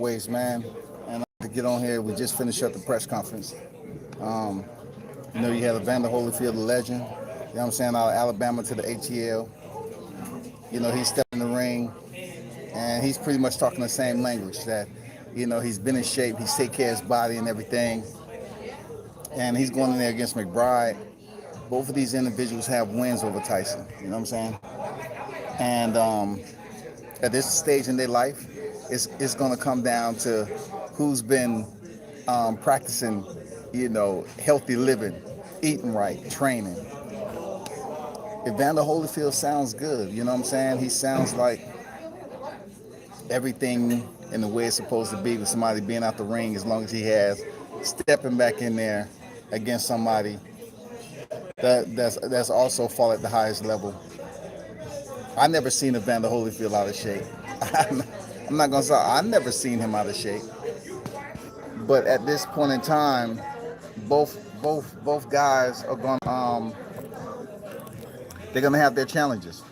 always, man. And to get on here, we just finished up the press conference. Um, you had Evander Holyfield, the legend. You know what I'm saying? Out of Alabama to the ATL. He stepped in the ring, and he's pretty much talking the same language that, he's been in shape, he's taking care of his body and everything. And he's going in there against McBride. Both of these individuals have wins over Tyson. You know what I'm saying? And at this stage in their life, it's going to come down to who's been practicing, healthy living, eating right, training. Evander Holyfield sounds good. You know what I'm saying? He sounds like everything in the way it's supposed to be with somebody being out the ring, as long as he has stepping back in there against somebody that's also fought at the highest level. I never seen Evander Holyfield out of shape. I'm not gonna say I never seen him out of shape. But at this point in time, both guys are going they're gonna have their challenges.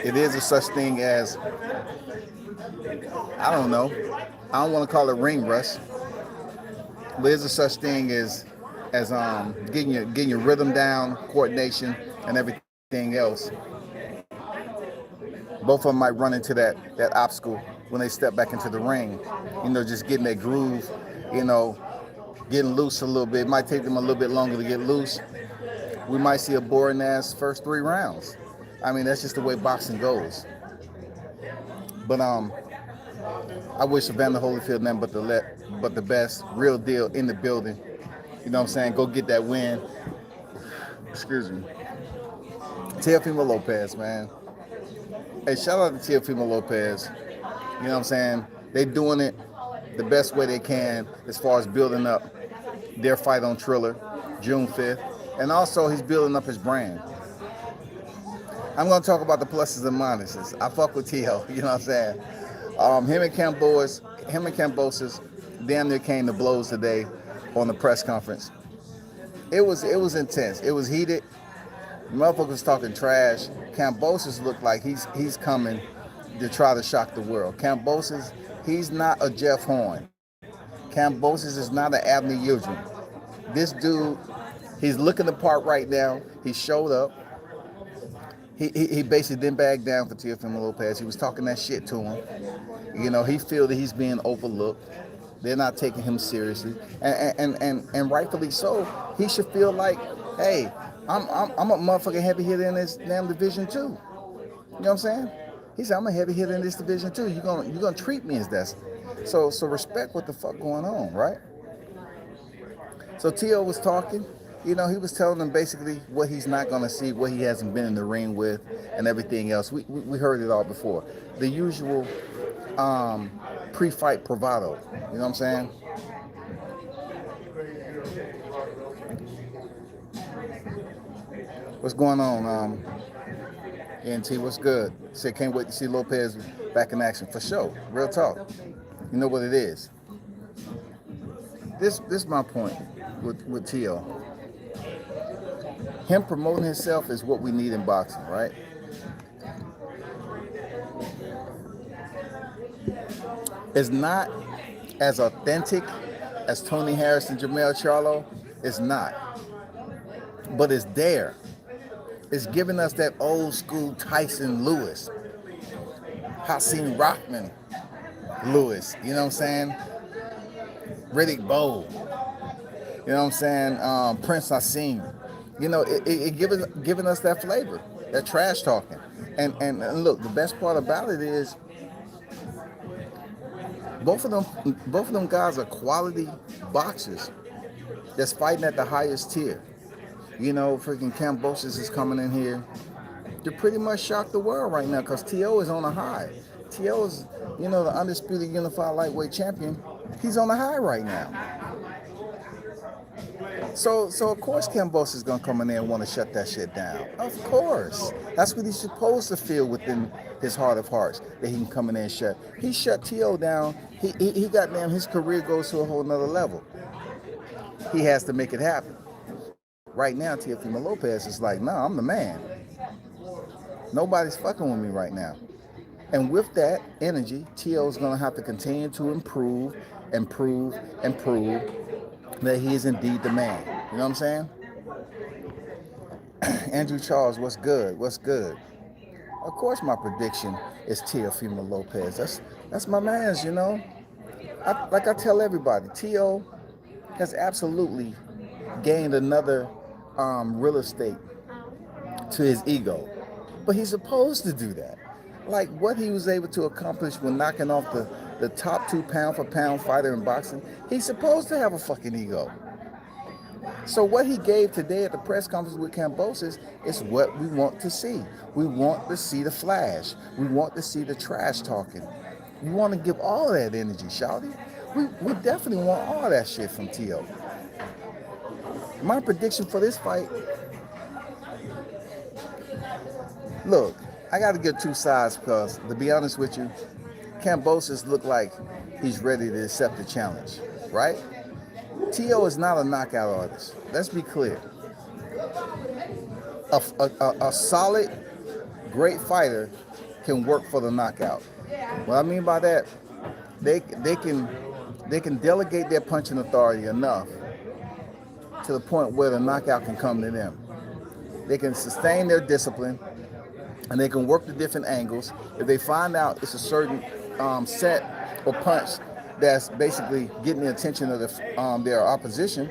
It is a such thing as, I don't know, I don't want to call it ring rust, but there's a such thing as getting your rhythm down, coordination, and everything else. Both of them might run into that obstacle when they step back into the ring. Just getting that groove, getting loose a little bit. It might take them a little bit longer to get loose. We might see a boring ass first 3 rounds. I mean, that's just the way boxing goes. But I wish Evander Holyfield nothing but the best. Real deal in the building. You know what I'm saying? Go get that win. Excuse me. Teofimo Lopez, man. Hey, shout out to Teofimo Lopez. You know what I'm saying? They doing it the best way they can as far as building up their fight on Triller, June 5th. And also, he's building up his brand. I'm going to talk about the pluses and minuses. I fuck with Teo, you know what I'm saying? Him and Kambosos damn near came to blows today on the press conference. It was intense. It was heated. Motherfuckers talking trash. Kambosos looked like he's coming to try to shock the world. Kambosos, he's not a Jeff Horn. Kambosos is not an Abner Yildirim. This dude, he's looking the part right now. He showed up. He basically didn't back down for Teofimo Lopez. He was talking that shit to him. He feel that he's being overlooked. They're not taking him seriously, and rightfully so. He should feel like, hey, I'm a motherfucking heavy hitter in this damn division too. You know what I'm saying? He said, I'm a heavy hitter in this division too. You're gonna treat me as that. So respect what the fuck going on, right? So Teo was talking. He was telling them basically what he's not going to see, what he hasn't been in the ring with, and everything else. We heard it all before. The usual pre-fight bravado. You know what I'm saying? What's going on, ENT? What's good? Said can't wait to see Lopez back in action. For sure. Real talk. You know what it is. This is my point with Teo. Him promoting himself is what we need in boxing, right? It's not as authentic as Tony Harris and Jermell Charlo. It's not. But it's there. It's giving us that old school Tyson Lewis, Hasim Rahman Lewis, you know what I'm saying? Riddick Bowe, you know what I'm saying? Prince Hasim. It giving us that flavor, that trash talking. And look, the best part about it is both of them guys are quality boxers that's fighting at the highest tier. Freaking Kambosos is coming in here to pretty much shock the world right now because T.O. is on a high. T.O. is, the undisputed unified lightweight champion. He's on a high right now. So of course Kambosos is gonna come in there and want to shut that shit down. Of course. That's what he's supposed to feel within his heart of hearts, that he can come in there and shut. He shut T.O. down. He goddamn, his career goes to a whole nother level. He has to make it happen. Right now, Teofimo Lopez is like, nah, I'm the man. Nobody's fucking with me right now. And with that energy, T.O. is going to have to continue to improve and prove and prove that he is indeed the man. You know what I'm saying? Andrew Charles, what's good? What's good? Of course, my prediction is Teofimo Lopez. That's my man's, you know. Like I tell everybody, T.O. has absolutely gained another real estate to his ego. But he's supposed to do that. Like what he was able to accomplish when knocking off the top 2 pound for pound fighter in boxing, he's supposed to have a fucking ego. So what he gave today at the press conference with Kambosos is what we want to see. We want to see the flash. We want to see the trash talking. We want to give all that energy, shawty. We definitely want all that shit from T.O. My prediction for this fight, look, I got to give 2 sides because, to be honest with you, Kambosos looked like he's ready to accept the challenge, right? T.O. is not a knockout artist. Let's be clear. A solid, great fighter can work for the knockout. What I mean by that, they can delegate their punching authority enough to the point where the knockout can come to them. They can sustain their discipline, and they can work the different angles. If they find out it's a certain set or punch that's basically getting the attention of their opposition,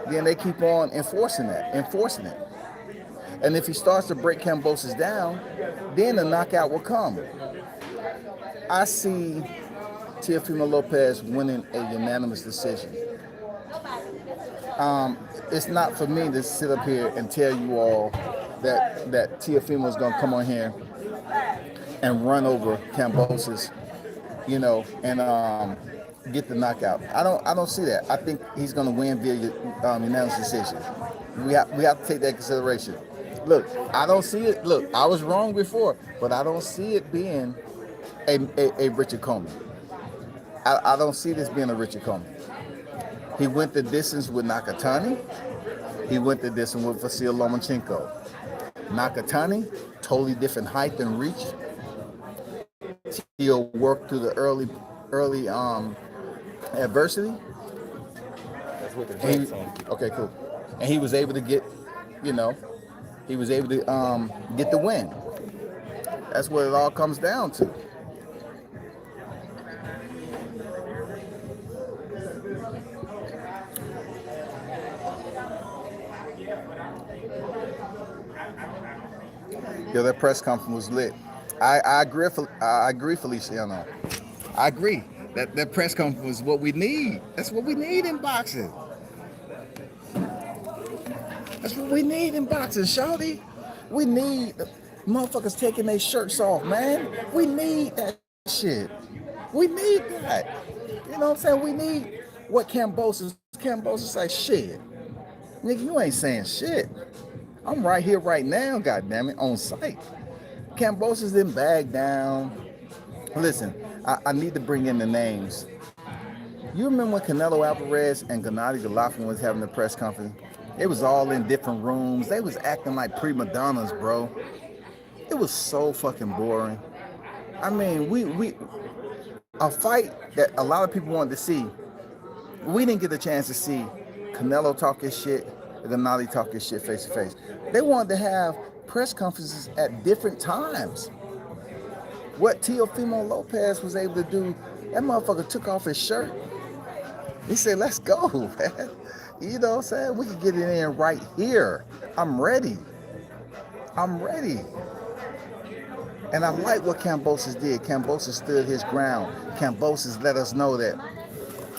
then they keep on enforcing it. And if he starts to break Kambosos down, then the knockout will come. I see Teofimo Lopez winning a unanimous decision. It's not for me to sit up here and tell you all that Teofimo is going to come on here and run over Kambosos, you know, and get the knockout. I don't see that. I think he's going to win via unanimous decision. We have to take that into consideration. Look, I don't see it. Look, I was wrong before, but I don't see it being a Richard Coleman. I don't see this being a Richard Coleman. He went the distance with Nakatani. He went the distance with Vasil Lomachenko. Nakatani, totally different height and reach. He'll work through the early adversity. That's what the Okay, cool. And he was able to get, you know, get the win. That's what it all comes down to. Yo, that press conference was lit. I agree, Feliciano. I agree. That press conference was what we need. That's what we need in boxing. That's what we need in boxing, shawty. We need motherfuckers taking their shirts off, man. We need that shit. We need that. You know what I'm saying? We need what Kambosos like, shit. Nigga, you ain't saying shit. I'm right here, right now, goddammit, on site. Kambosos didn't bag down. Listen, I need to bring in the names. You remember when Canelo Alvarez and Gennady Golovkin was having the press conference? It was all in different rooms. They was acting like prima donnas, bro. It was so fucking boring. I mean, a fight that a lot of people wanted to see. We didn't get the chance to see Canelo talk his shit, Gennady talk his shit face to face. They wanted to have press conferences at different times. What Teofimo Lopez was able to do, that motherfucker took off his shirt. He said, let's go, man. You know what I'm saying? We can get it in right here. I'm ready. And I like what Kambosos did. Kambosos stood his ground. Kambosos let us know that,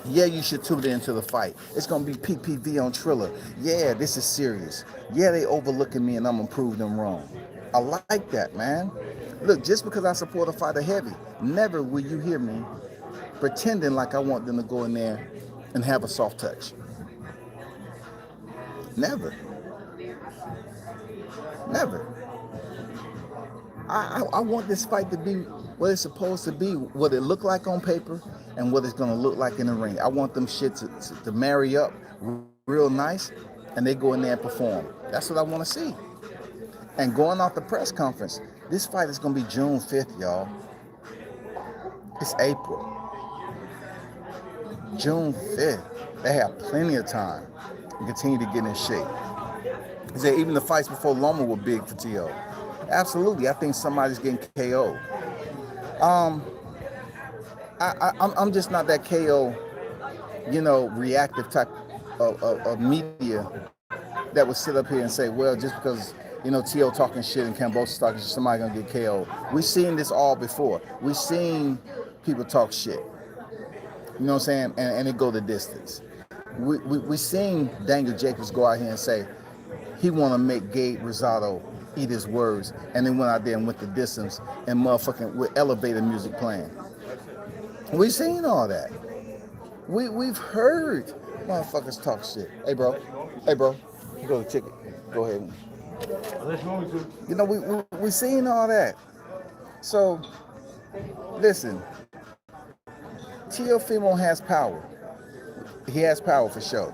yeah, you should tune into the fight. It's going to be PPV on Triller. Yeah, this is serious. Yeah, they overlooking me and I'm going to prove them wrong. I like that, man. Look, just because I support a fighter heavy, never will you hear me pretending like I want them to go in there and have a soft touch. Never. I want this fight to be what it's supposed to be, what it look like on paper and what it's going to look like in the ring. I want them shit to marry up real nice and they go in there and perform. That's what I want to see. And going off the press conference, this fight is going to be June 5th, y'all. It's April. June 5th. They have plenty of time to continue to get in shape. He said even the fights before Loma were big for T.O. Absolutely. I think somebody's getting KO. I'm just not that KO, reactive type of media that would sit up here and say, well, just because, T.O. talking shit and Kambosos talking shit, somebody gonna get KO. We've seen this all before. We've seen people talk shit. You know what I'm saying? And it go the distance. We seen Daniel Jacobs go out here and say he want to make Gabe Rosado eat his words, and then went out there and went the distance and motherfucking with elevator music playing. We seen all that. We've heard motherfuckers talk shit. Hey bro, you go to ticket. Go ahead. We seen all that. So listen, Teofimo has power. He has power for sure.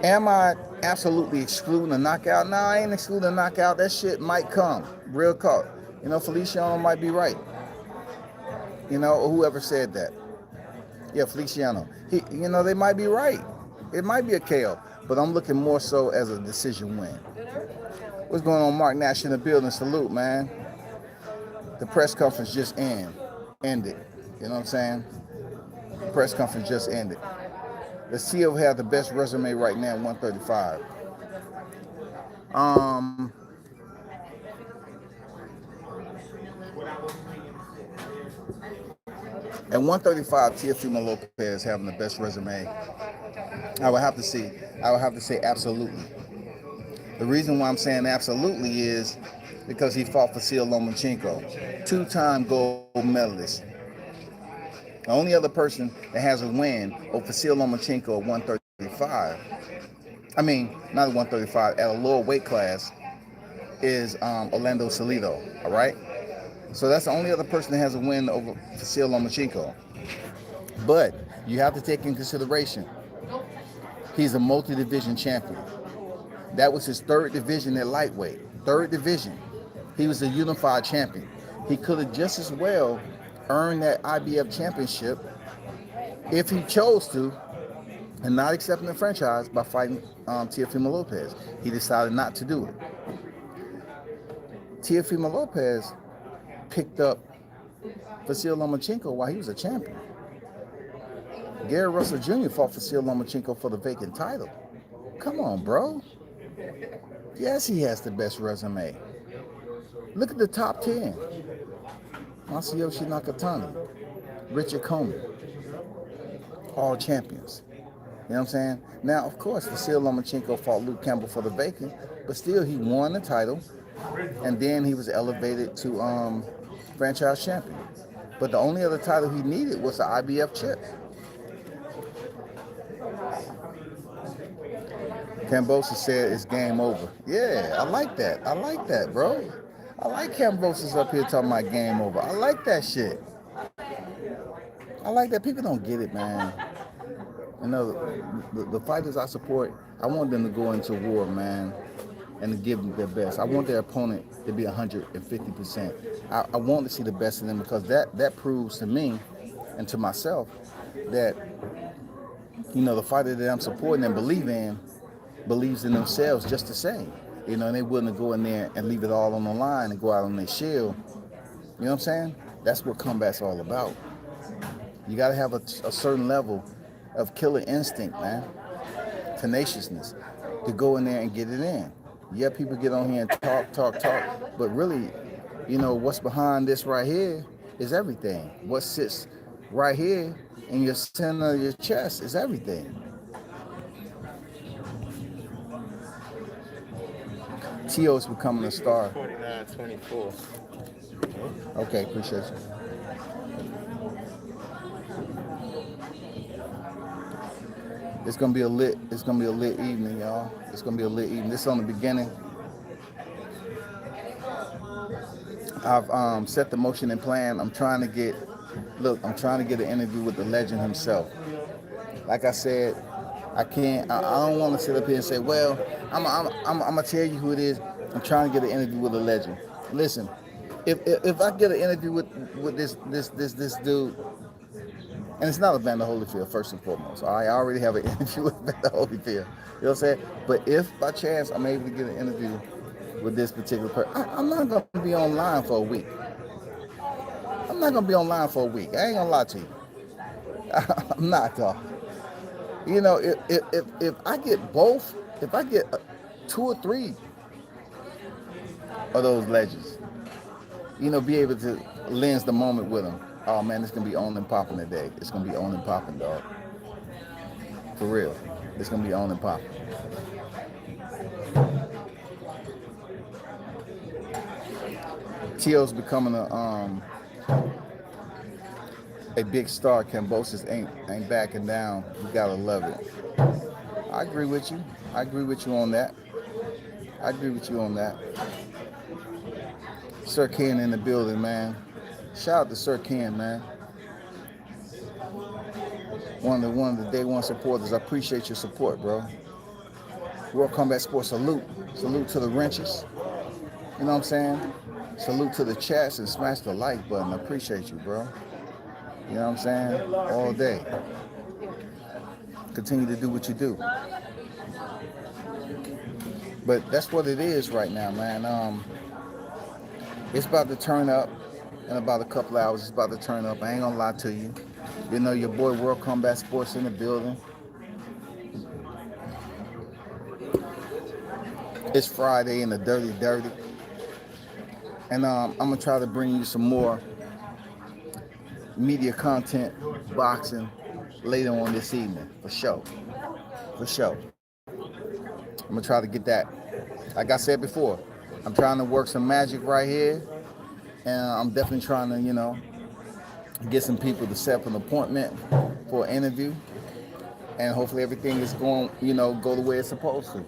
Am I absolutely excluding a knockout? No, I ain't excluding a knockout. That shit might come. Real talk. Feliciano might be right. Or whoever said that. Yeah, Feliciano. They might be right. It might be a KO. But I'm looking more so as a decision win. What's going on, Mark Nash in the building? Salute, man. The press conference just ended. You know what I'm saying? The press conference just ended. The CEO have the best resume right now at 135. At 135, Teofimo Lopez having the best resume. I would have to say absolutely. The reason why I'm saying absolutely is because he fought Vasyl Lomachenko, 2-time gold medalist. The only other person that has a win over Vasyl Lomachenko at 135, not at 135, at a lower weight class, is Orlando Salido, all right? So that's the only other person that has a win over Vasyl Lomachenko. But you have to take in consideration, he's a multi-division champion. That was his third division at lightweight. Third division. He was a unified champion. He could have just as well earned that IBF championship if he chose to, and not accepting the franchise by fighting Teofimo Lopez. He decided not to do it. Teofimo Lopez picked up Vasyl Lomachenko while he was a champion. Gary Russell Jr. fought Vasyl Lomachenko for the vacant title. Come on, bro. Yes, he has the best resume. Look at the top 10. Masayoshi Nakatani, Richard Coleman, all champions. You know what I'm saying? Now, of course, Vasyl Lomachenko fought Luke Campbell for the vacant, but still he won the title, and then he was elevated to franchise champion. But the only other title he needed was the IBF chip. Kambosos said it's game over. Yeah, I like that. I like that, bro. I like Kambosos up here talking about game over. I like that shit. I like that. People don't get it, man. The fighters I support, I want them to go into war, man, and to give them their best. I want their opponent to be 150%. I want to see the best in them because that proves to me and to myself that, the fighter that I'm supporting and believe in believes in themselves just the same. And they willing to go in there and leave it all on the line and go out on their shield. You know what I'm saying? That's what combat's all about. You got to have a certain level of killer instinct, man. Tenaciousness to go in there and get it in. Yeah, people get on here and talk, but really, what's behind this right here is everything. What sits right here in your center of your chest is everything. T.O. is becoming a star. 49-24. Okay, appreciate you. It's gonna be a lit evening, y'all. It's gonna be a lit evening. This is on the beginning. I've set the motion and plan. I'm trying to get an interview with the legend himself. Like I said, I don't want to sit up here and say, well, I'm gonna tell you who it is. I'm trying to get an interview with a legend. Listen, if I get an interview with this dude, and it's not Evander Holyfield first and foremost. I already have an interview with Evander Holyfield. You know what I'm saying? But if by chance I'm able to get an interview with this particular person, I'm not gonna be online for a week. I'm not gonna be online for a week. I ain't gonna lie to you. I'm not, dog. You know, if I get both, if I get 2 or 3 of those legends, you know, be able to lens the moment with them. Oh man, it's gonna be on and popping today. It's gonna be on and popping, dog. For real, it's gonna be on and popping. T.O.'s becoming a big star. Kambosos ain't backing down. You gotta love it. I agree with you. I agree with you on that. I agree with you on that. Sir Ken in the building, man. Shout out to Sir Ken, man. One of the day one supporters. I appreciate your support, bro. World Combat Sports, salute. Salute to the wrenches. You know what I'm saying? Salute to the chats and smash the like button. I appreciate you, bro. You know what I'm saying? All day. Continue to do what you do. But that's what it is right now, man. It's about to turn up in about a couple hours. It's about to turn up. I ain't gonna lie to you. You know, your boy World Combat Sports in the building. It's Friday in the dirty. And I'm gonna try to bring you some more media content, boxing, later on this evening, for sure. For sure. I'm gonna try to get that. Like I said before, I'm trying to work some magic right here. And I'm definitely trying to, you know, get some people to set up an appointment for an interview. And hopefully everything is going, you know, go the way it's supposed to.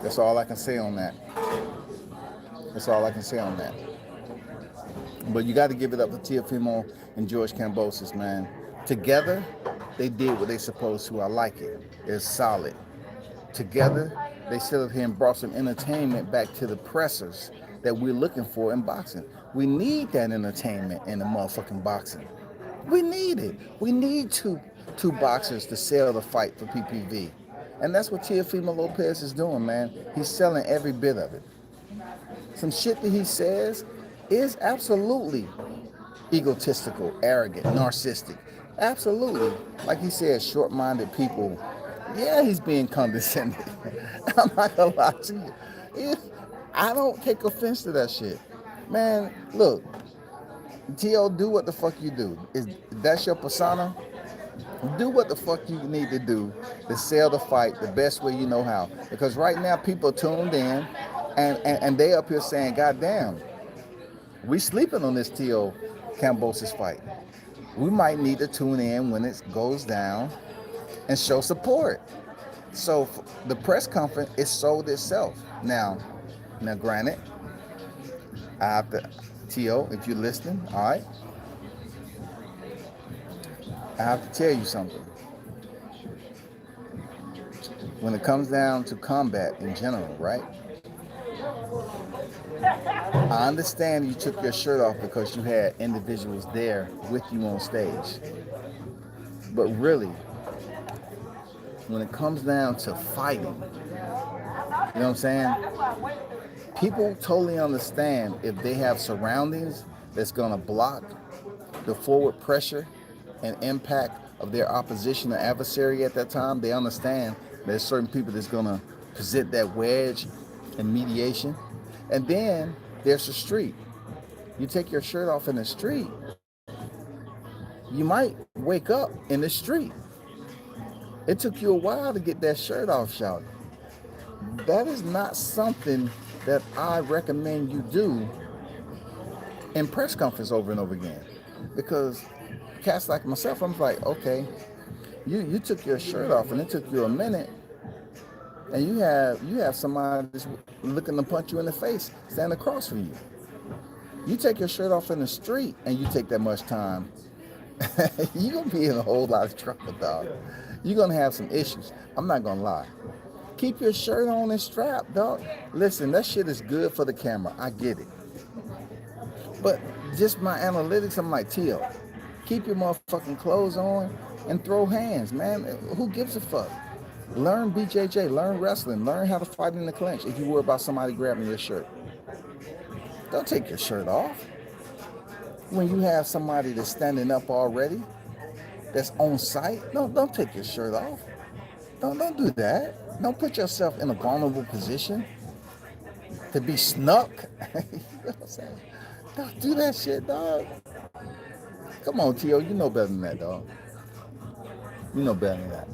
That's all I can say on that. That's all I can say on that. But you got to give it up to Teofimo and George Kambosos, man. Together, they did what they supposed to. I like it. It's solid. Together, they stood up here and brought some entertainment back to the pressers that we're looking for in boxing. We need that entertainment in the motherfucking boxing. We need it. We need two boxers to sell the fight for PPV. And that's what Teofimo Lopez is doing, man. He's selling every bit of it. Some shit that he says is absolutely egotistical, arrogant, narcissistic. Absolutely. Like he said, short-minded people. Yeah, he's being condescending. I'm not gonna lie to you. I don't take offense to that shit. Man, look, T.O., do what the fuck you do. If that's your persona, do what the fuck you need to do to sell the fight the best way you know how. Because right now people are tuned in and they up here saying, God damn, we sleeping on this T.O. Kambosos fight. We might need to tune in when it goes down and show support. So the press conference, it sold itself. Now granted, I have to, T.O., if you're listening, all right, I have to tell you something. When it comes down to combat in general, right? I understand you took your shirt off because you had individuals there with you on stage. But really, when it comes down to fighting, you know what I'm saying? People totally understand if they have surroundings that's gonna block the forward pressure and impact of their opposition or adversary at that time. They understand there's certain people that's gonna present that wedge and mediation. And then there's the street. You take your shirt off in the street, you might wake up in the street. It took you a while to get that shirt off, shout. That is not something that I recommend you do in press conference over and over again. Because cats like myself, I'm like, okay, you took your shirt off and it took you a minute, and you have somebody that's looking to punch you in the face standing across from you. You take your shirt off in the street and you take that much time, you're gonna be in a whole lot of trouble, dog. You're gonna have some issues. I'm not gonna lie. Keep your shirt on and strap, dog. Listen, that shit is good for the camera. I get it. But just my analytics, I'm like, Tio, keep your motherfucking clothes on and throw hands, man. Who gives a fuck? Learn BJJ, learn wrestling, learn how to fight in the clinch if you worry about somebody grabbing your shirt. Don't take your shirt off. When you have somebody that's standing up already, that's on site, don't take your shirt off. Don't do that. Don't put yourself in a vulnerable position to be snuck. You know what I'm saying? Don't do that shit, dog. Come on, T.O., you know better than that, dog. You know better than that.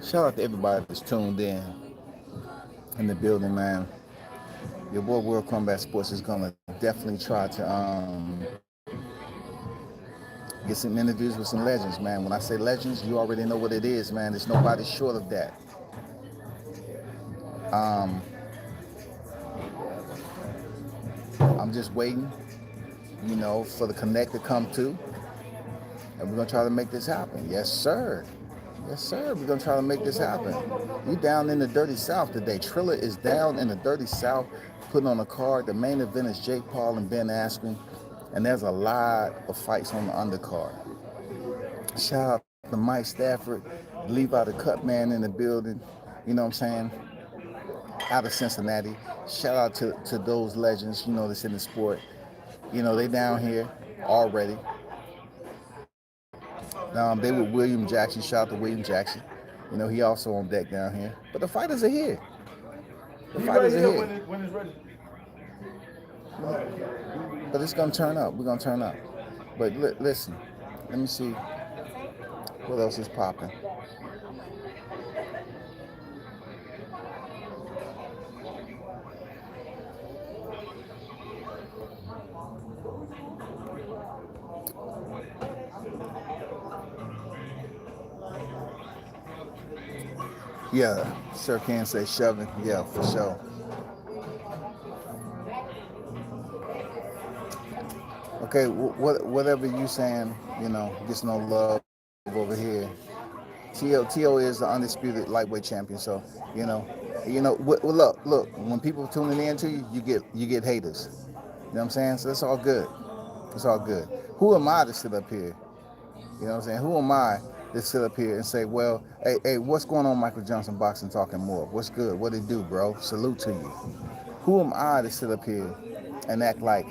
Shout out to everybody that's tuned in the building, man. Your boy World Combat Sports is gonna definitely try to get some interviews with some legends, man. When I say legends, you already know what it is, man. There's nobody short of that. I'm just waiting, for the connect to come to, and we're gonna try to make this happen. Yes, sir. Yes, sir. We're gonna try to make this happen. You down in the dirty South today. Triller is down in the dirty South, putting on a card. The main event is Jake Paul and Ben Askren, and there's a lot of fights on the undercard. Shout out to Mike Stafford, Levi the Cut Man in the building. You know what I'm saying? Out of Cincinnati. Shout out to those legends, that's in the sport. They down here already. They with William Jackson. Shout out to William Jackson. He also on deck down here. But the fighters are here. The fighters are here. When it's ready. But it's going to turn up. We're going to turn up. But listen, let me see what else is popping. Yeah, sure can say shoving. Yeah, for sure. Okay, whatever you saying, gets no love over here. T.O. is the undisputed lightweight champion. So, look. When people tuning in to you, you get haters. You know what I'm saying? So it's all good. It's all good. Who am I to sit up here? You know what I'm saying? Who am I to sit up here and say, well, hey, what's going on, Michael Johnson Boxing Talking More? What's good? What it do, bro? Salute to you. Who am I to sit up here and act like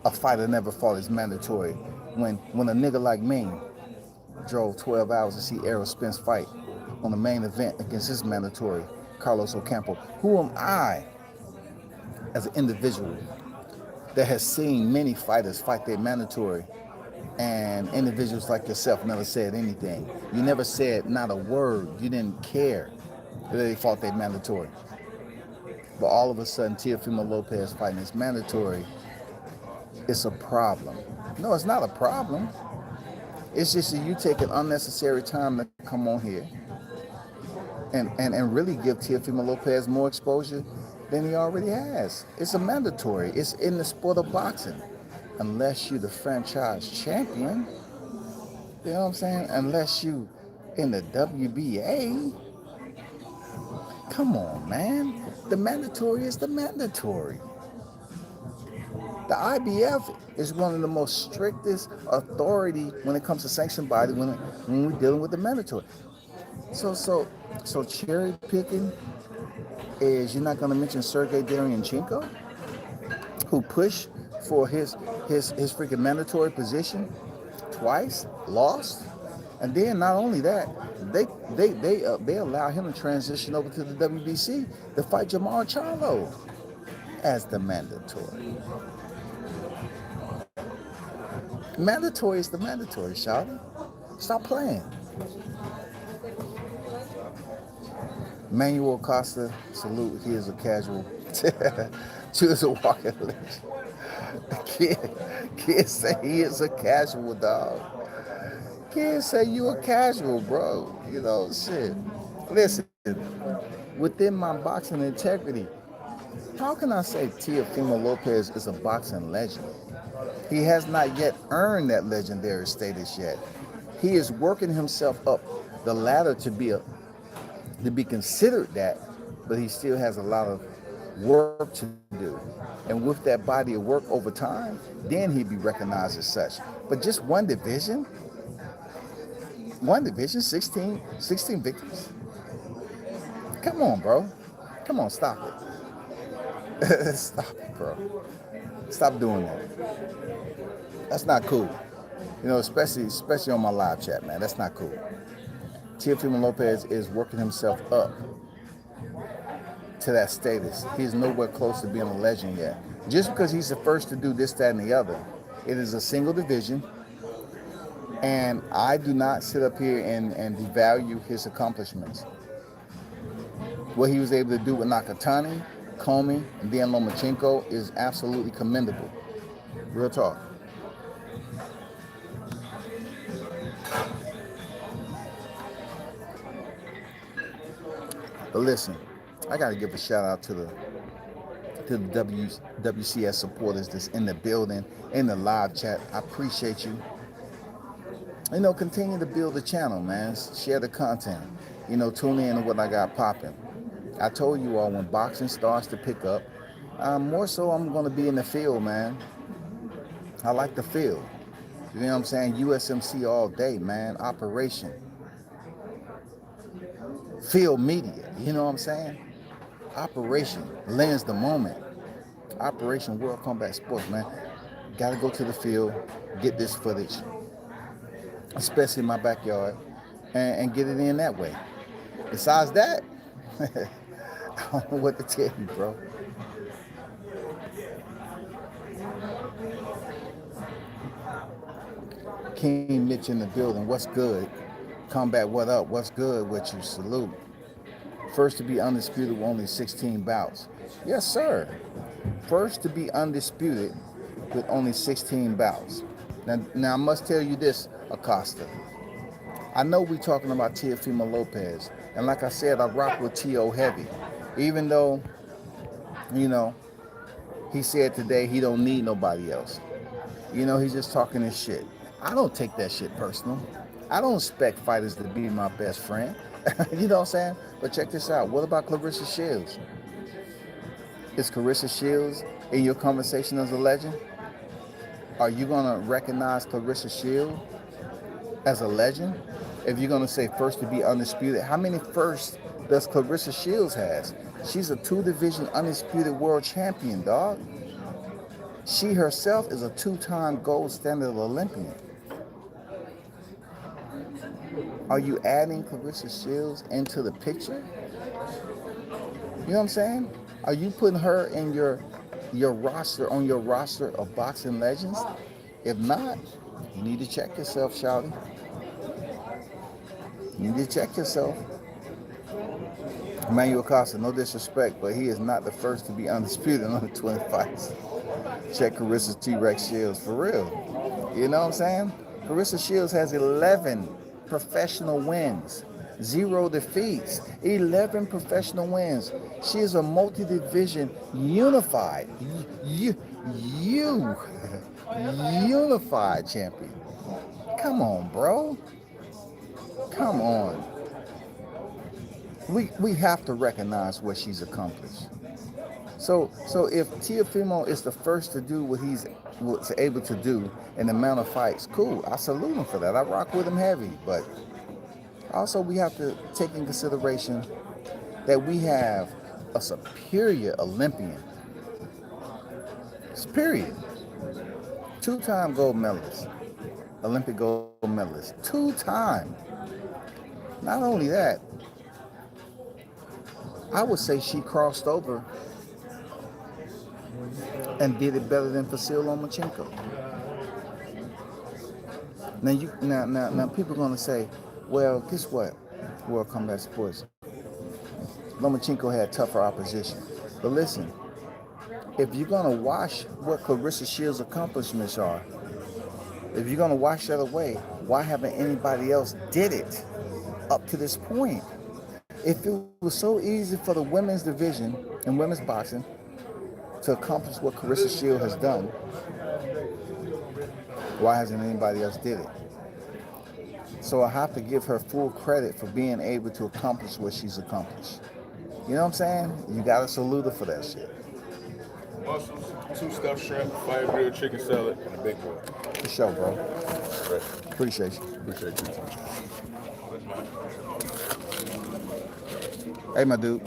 a fighter never fought is mandatory when a nigga like me drove 12 hours to see Errol Spence fight on the main event against his mandatory, Carlos Ocampo? Who am I as an individual that has seen many fighters fight their mandatory and individuals like yourself never said anything? You never said not a word. You didn't care that they fought their mandatory. But all of a sudden, Teofimo Lopez fighting his mandatory, it's a problem. No, it's not a problem. It's just that you take an unnecessary time to come on here and really give Teofimo Lopez more exposure than he already has. It's a mandatory. It's in the sport of boxing. Unless you're the franchise champion, you know what I'm saying? Unless you in the WBA, come on, man. The mandatory is the mandatory. The IBF is one of the most strictest authority when it comes to sanctioned body when we're dealing with the mandatory. So cherry picking is, you're not going to mention Sergey Derevyanchenko, who pushed for his freaking mandatory position twice, lost, and then not only that, they allow him to transition over to the WBC to fight Jamal Charlo as the mandatory. Mandatory is the mandatory, Shawty. Stop playing. Manuel Costa, salute. He is a casual. Choose a walking legend. Kid say he is a casual, dog. Kid say you a casual, bro. Shit. Listen, within my boxing integrity, how can I say Teofimo Lopez is a boxing legend? He has not yet earned that legendary status yet. He is working himself up the ladder to be considered that, but he still has a lot of work to do. And with that body of work over time, then he'd be recognized as such. But just one division, 16 victims. Come on, bro. Come on, stop it. Stop it, bro. Stop doing that. That's not cool. You know, especially on my live chat, man. That's not cool. Teofimo Lopez is working himself up to that status. He's nowhere close to being a legend yet. Just because he's the first to do this, that, and the other. It is a single division. And I do not sit up here and devalue his accomplishments. What he was able to do with Nakatani, Comey, and then Lomachenko is absolutely commendable. Real talk. But listen, I got to give a shout out to the WCS supporters that's in the building, in the live chat. I appreciate you. You know, continue to build the channel, man. Share the content. You know, tune in to what I got popping. I told you all when boxing starts to pick up, more so I'm going to be in the field, man. I like the field. You know what I'm saying? USMC all day, man. Operation. Field media. You know what I'm saying? Operation. Lens the moment. Operation World Combat Sports, man. Got to go to the field, get this footage, especially in my backyard, and get it in that way. Besides that, I don't know what to tell you, bro. King Mitch in the building. What's good? Combat, what up? What's good with you? Salute. First to be undisputed with only 16 bouts. Yes, sir. First to be undisputed with only 16 bouts. Now I must tell you this, Acosta. I know we're talking about Teofimo Lopez. And like I said, I rock with T.O. heavy. Even though, you know, he said today he don't need nobody else. You know, he's just talking his shit. I don't take that shit personal. I don't expect fighters to be my best friend. You know what I'm saying? But check this out. What about Clarissa Shields? Is Clarissa Shields in your conversation as a legend? Are you going to recognize Clarissa Shields as a legend? If you're going to say first to be undisputed, how many firsts does Clarissa Shields has? She's a 2-division undisputed world champion, dog. She herself is a 2-time gold standard Olympian. Are you adding Clarissa Shields into the picture? You know what I'm saying? Are you putting her in your roster, on your roster of boxing legends? If not, you need to check yourself, shawty. You need to check yourself. Emmanuel Costa, no disrespect, but he is not the first to be undisputed in under 20 fights. Check Carissa's T-Rex Shields, for real. You know what I'm saying? Clarissa Shields has 11 professional wins, 0 defeats, 11 professional wins. She is a multi-division unified, unified champion. Come on, bro. Come on. We have to recognize what she's accomplished. So if Teofimo is the first to do what he's was able to do in the amount of fights, cool. I salute him for that. I rock with him heavy. But also we have to take in consideration that we have a superior Olympian. Superior. 2-time gold medalist. Olympic gold medalist. 2-time. Not only that, I would say she crossed over and did it better than Vasil Lomachenko. Now people are gonna say, well, guess what? World Combat Sports. Lomachenko had tougher opposition. But listen, if you're gonna wash what Clarissa Shields' accomplishments are, if you're gonna wash that away, why haven't anybody else did it up to this point? If it was so easy for the women's division in women's boxing to accomplish what Clarissa Shields has done, why hasn't anybody else did it? So I have to give her full credit for being able to accomplish what she's accomplished. You know what I'm saying? You gotta salute her for that shit. Mussels, 2 stuffed shrimp, 5 grilled chicken salad, and a big boy. For sure, bro. Right. Appreciate you. Appreciate you too. What's mine? Hey, my dude.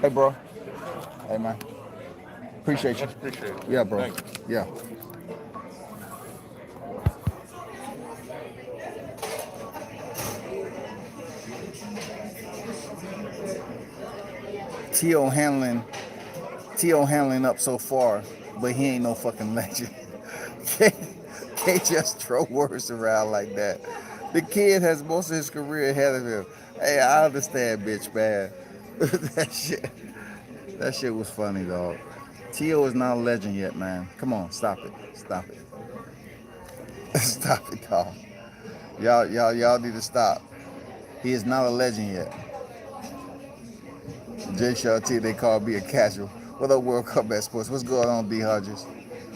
Hey, bro. Hey, man. Appreciate you. Much appreciated. Yeah, bro. Thank you. Yeah. T.O. handling up so far, but he ain't no fucking legend. Can't just throw words around like that. The kid has most of his career ahead of him. Hey, I understand, bitch, man. That shit was funny, dog. T.O. is not a legend yet, man. Come on, stop it. Stop it. Stop it, dog. Y'all need to stop. He is not a legend yet. Jay Shaw T, they call me a casual. What up, World Cup at Sports? What's going on, D. Hodges?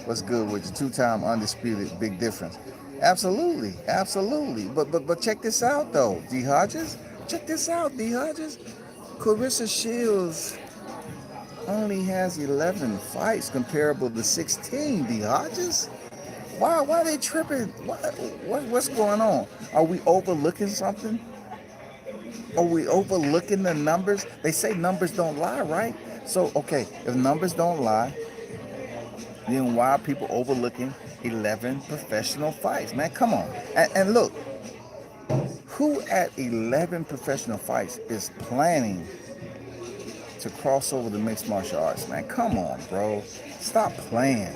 What's good with you? 2-time undisputed, big difference. Absolutely, absolutely. But check this out though, D. Hodges. Check this out, D. Hodges. Clarissa Shields only has 11 fights comparable to 16, D. Hodges. Why are they tripping? What's going on? Are we overlooking something? Are we overlooking the numbers? They say numbers don't lie, right? So, okay, if numbers don't lie, then why are people overlooking 11 professional fights? Man, come on. And look, who at 11 professional fights is planning to cross over to mixed martial arts? Man, come on, bro. Stop playing.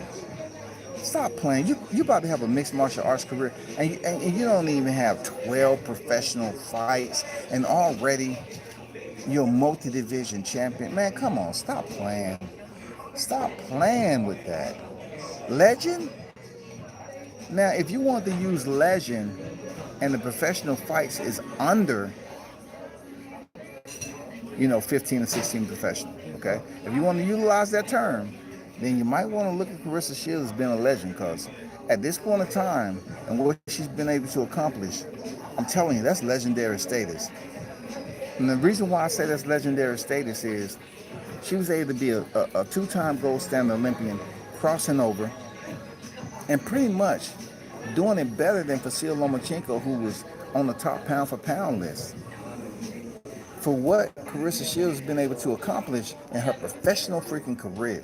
Stop playing. You about to have a mixed martial arts career, and you don't even have 12 professional fights, and already you're a multi-division champion. Man, come on. Stop playing. Stop playing with that. Legend? Now, if you want to use legend and the professional fights is under, 15 or 16 professional, okay? If you want to utilize that term, then you might want to look at Clarissa Shields as being a legend, because at this point in time and what she's been able to accomplish, I'm telling you, that's legendary status. And the reason why I say that's legendary status is she was able to be a 2-time gold standard Olympian, crossing over, and pretty much doing it better than Vasyl Lomachenko, who was on the top pound for pound list. For what Clarissa Shields has been able to accomplish in her professional freaking career,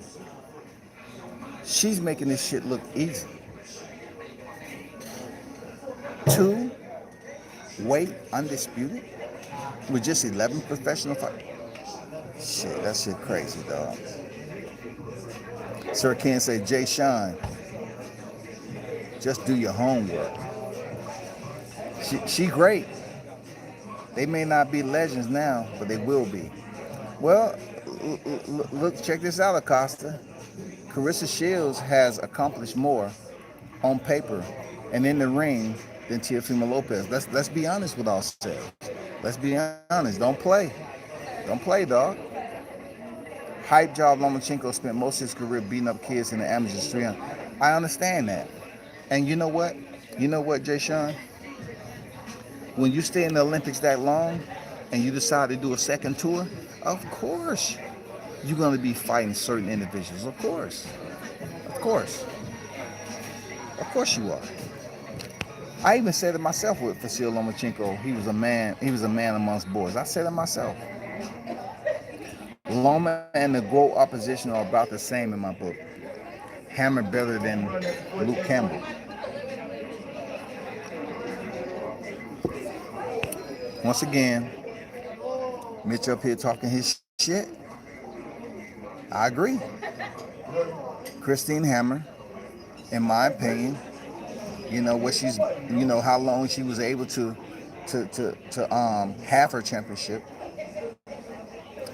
she's making this shit look easy. 2 weight undisputed with just 11 professional fights. Shit, that shit crazy, dog. Sir Ken say, Jay Sean, just do your homework. She great. They may not be legends now, but they will be. Well, look, check this out, Acosta. Clarissa Shields has accomplished more on paper and in the ring than Teofimo Lopez. Let's be honest with ourselves. Let's be honest. Don't play. Don't play, dog. Hype job Lomachenko spent most of his career beating up kids in the amateur street. I understand that. And you know what? You know what, Jay Sean? When you stay in the Olympics that long and you decide to do a second tour, of course you're going to be fighting certain individuals. Of course. Of course. Of course you are. I even said it myself with Vasyl Lomachenko. He was a man amongst boys. I said it myself. Loma and the GOAT opposition are about the same in my book. Hammer better than Luke Campbell. Once again, Mitch up here talking his shit. I agree. Christine Hammer, in my opinion, what she's, how long she was able to have her championship.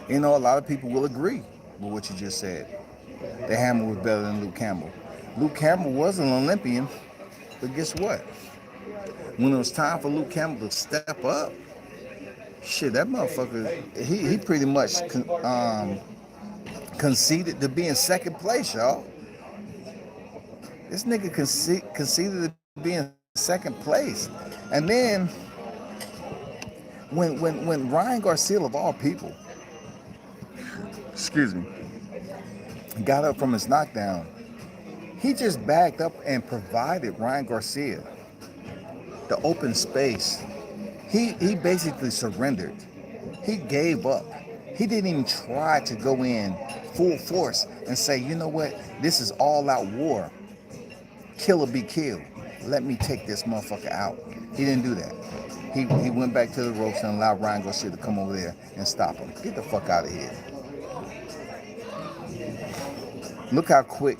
A lot of people will agree with what you just said. That Hammer was better than Luke Campbell. Luke Campbell was an Olympian, but guess what? When it was time for Luke Campbell to step up, shit, that motherfucker, he pretty much Conceded to be in second place, y'all. This nigga conceded to be in second place. And then when Ryan Garcia, of all people, excuse me, got up from his knockdown, he just backed up and provided Ryan Garcia the open space. He basically surrendered. He gave up. He didn't even try to go in full force and say, you know what, this is all out war. Kill or be killed. Let me take this motherfucker out. He didn't do that. He went back to the ropes and allowed Ryan Garcia to come over there and stop him. Get the fuck out of here. Look how quick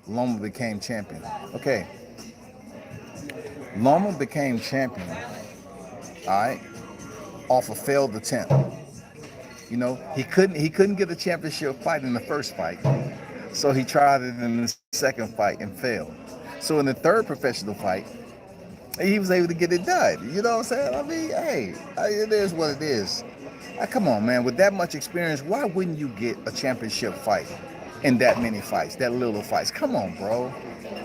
Loma became champion. Okay. Loma became champion, all right, off a failed attempt. You know, he couldn't get a championship fight in the first fight. So he tried it in the second fight and failed. So in the third professional fight, he was able to get it done. You know what I'm saying? I mean, hey, it is what it is. Come on, man. With that much experience, why wouldn't you get a championship fight in that many fights, that little fights? Come on, bro.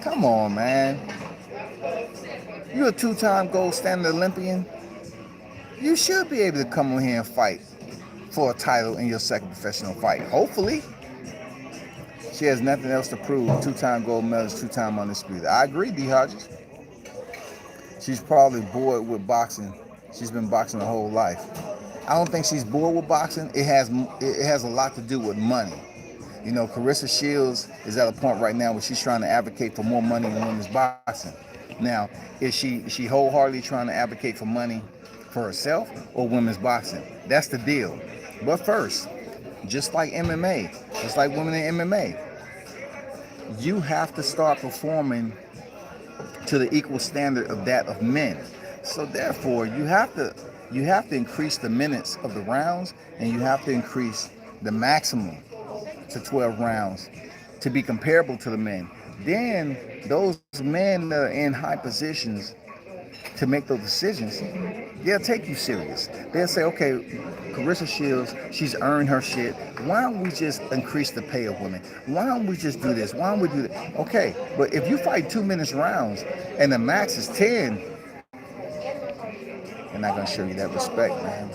Come on, man. You're a two-time gold standard Olympian. You should be able to come on here and fight for a title in your second professional fight. Hopefully. She has nothing else to prove. Two-time gold medalist, two-time undisputed. I agree, D. Hodges. She's probably bored with boxing. She's been boxing her whole life. I don't think she's bored with boxing. It has a lot to do with money. You know, Clarissa Shields is at a point right now where she's trying to advocate for more money in women's boxing. Now, is she wholeheartedly trying to advocate for money for herself or women's boxing? That's the deal. But first, just like MMA, just like women in MMA, you have to start performing to the equal standard of that of men. So therefore, you have to increase the minutes of the rounds, and you have to increase the maximum to 12 rounds to be comparable to the men. Then those men that are in high positions to make those decisions, they'll take you serious. They'll say, okay, Clarissa Shields, she's earned her shit. Why don't we just increase the pay of women? Why don't we just do this? Why don't we do that? Okay, but if you fight 2 minutes rounds and the max is 10, they're not gonna show you that respect, man.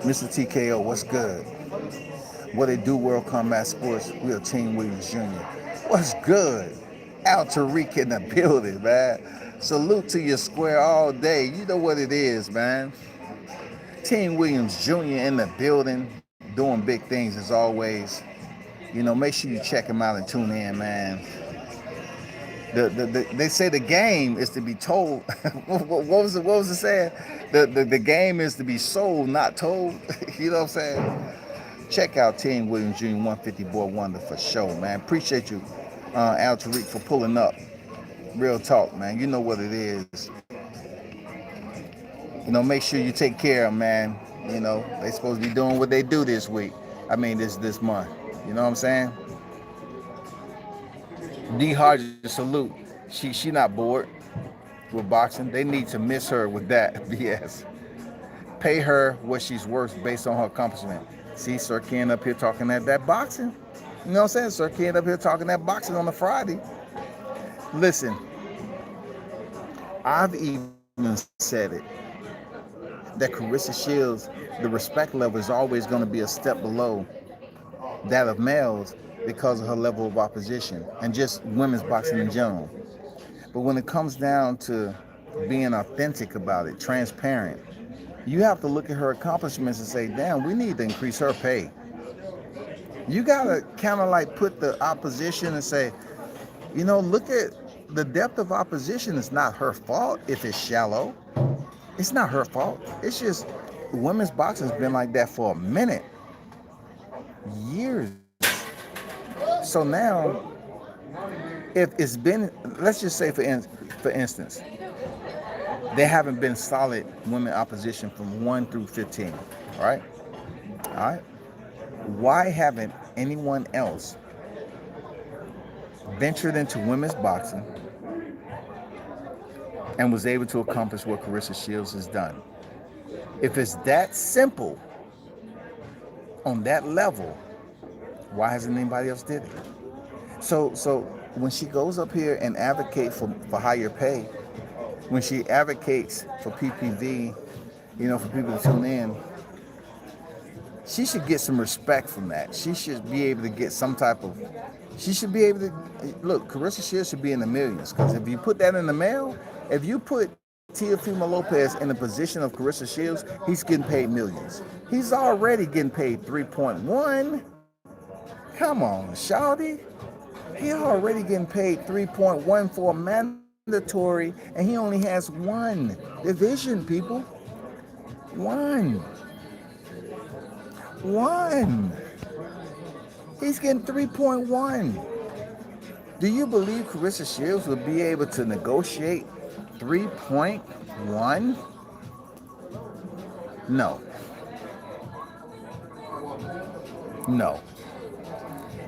Mr. TKO, what's good? What they do, World Combat Sports? We are Team Williams Jr. What's good? Al Tariq in the building, man. Salute to your square all day. You know what it is, man. Team Williams Jr. in the building, doing big things as always. You know, make sure you check him out and tune in, man. They say the game is to be told. what was it saying? The game is to be sold, not told. You know what I'm saying? Check out Team Williams Jr. 150 Boy Wonder for sure, man. Appreciate you, Al Tariq, for pulling up. Real talk, man. You know what it is. You know, make sure you take care of them, man. You know, they supposed to be doing what they do this week. I mean, this month. You know what I'm saying? D. Hodges, salute. She not bored with boxing. They need to miss her with that BS. Pay her what she's worth based on her accomplishment. See, Sir Ken up here talking that boxing. You know what I'm saying? Sir Ken up here talking that boxing on a Friday. Listen, I've even said it, that Clarissa Shields, the respect level is always going to be a step below that of males because of her level of opposition and just women's boxing in general. But when it comes down to being authentic about it, transparent, you have to look at her accomplishments and say, damn, we need to increase her pay. You got to kind of like put the opposition and say, you know, look at the depth of opposition. It's not her fault if it's shallow. It's not her fault. It's just women's boxing has been like that for a minute. Years. So now, if it's been, let's just say for instance, there haven't been solid women opposition from 1 through 15, right? All right. Why haven't anyone else ventured into women's boxing and was able to accomplish what Clarissa Shields has done? If it's that simple on that level, Why hasn't anybody else did it? So when she goes up here and advocates for higher pay, when she advocates for PPV, for people to tune in, she should get some respect from that. She should be able to get some type of. She should be able to look. Carissa Shields should be in the millions, because if you put that in the mail, if you put Teofimo Lopez in the position of Carissa Shields, he's getting paid millions. He's already getting paid 3.1. Come on, Shawty. He already getting paid 3.1 for a mandatory, and he only has one division, people. One. He's getting 3.1. Do you believe Carissa Shields would be able to negotiate 3.1? No.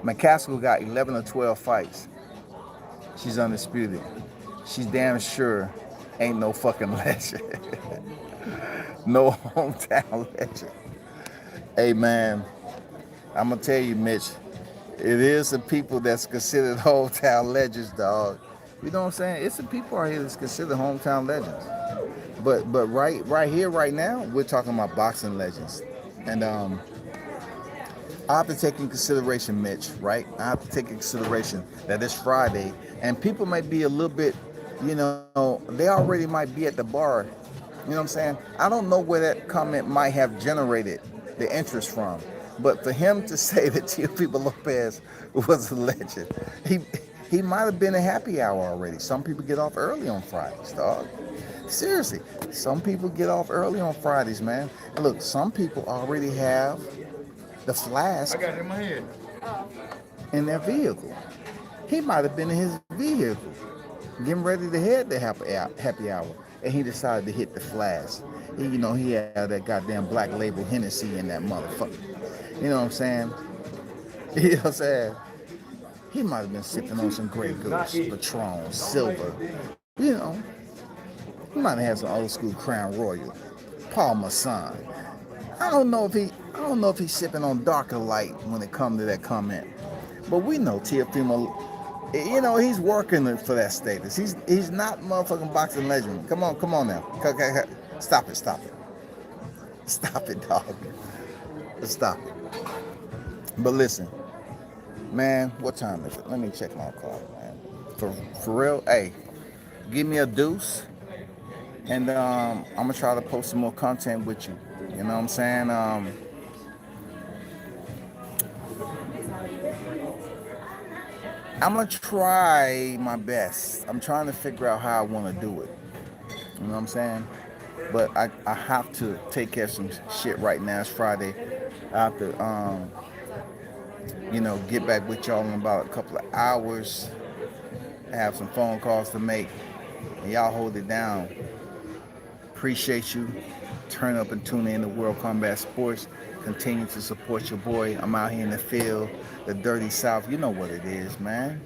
McCaskill got 11 or 12 fights. She's undisputed. She's damn sure ain't no fucking legend. No hometown legend. Hey man, I'm gonna tell you, Mitch, it is some people that's considered hometown legends, dog. You know what I'm saying? It's some people out here that's considered hometown legends. But right here, right now, we're talking about boxing legends. And I have to take in consideration, Mitch, right? I have to take in consideration that it's Friday, and people might be a little bit, they already might be at the bar. You know what I'm saying? I don't know where that comment might have generated the interest from, but for him to say that Teofimo Lopez was a legend, he might have been a happy hour already. Some people get off early on Fridays, dog. Seriously, some people get off early on Fridays, man. And look, some people already have the flask I got it in my head. in their vehicle. He might have been in his vehicle, getting ready to head to happy hour, and he decided to hit the flask. He had that goddamn Black Label Hennessy in that motherfucker. You know what I'm saying? You know what I'm saying? He might have been sipping on some Grey Goose, Patron, Silver. He might have had some old school Crown Royal, Paul Masson. I don't know if he's sipping on Darker Light when it comes to that comment. But we know Teofimo, he's working for that status. He's not motherfucking boxing legend. Come on now. Stop it. Stop it, dog. Stop it. But listen, man, what time is it? Let me check my clock, man. For real, hey, give me a deuce, and I'm gonna try to post some more content with you. You know what I'm saying? I'm gonna try my best. I'm trying to figure out how I want to do it. You know what I'm saying? But I have to take care of some shit right now. It's Friday. I have to get back with y'all in about a couple of hours. I have some phone calls to make, and y'all hold it down. Appreciate you. Turn up and tune in to World Combat Sports. Continue to support your boy. I'm out here in the field, the dirty South. You know what it is, man.